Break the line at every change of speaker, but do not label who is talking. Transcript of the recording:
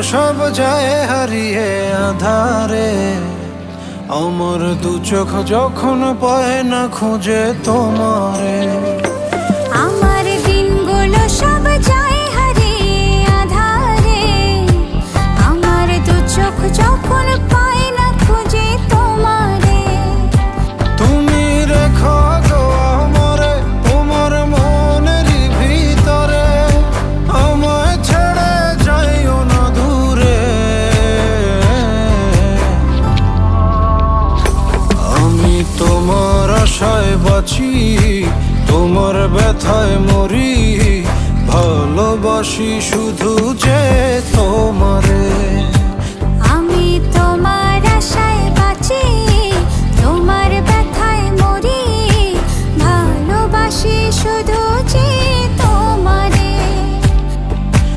সব যায় হারিয়ে আধারে, আমার দু চোখ যখন পায় না খুঁজে তোমারে।
আমার দিনগুলো সব যায় হারিয়ে আঁধারে, আমার দু চোখ যখন পায় না খুঁজে তোমারে।
তুমি রেখো গো আমারে তোমার মনের ভিতরে, আমায় ছেড়ে যাইও না দূরে। আমি তোমার আশায় বাঁচি, তোমার ব্যথায় মরি, ভালোবাসি শুধু যে তোমারে।
আমি তোমার আশায় বাঁচি,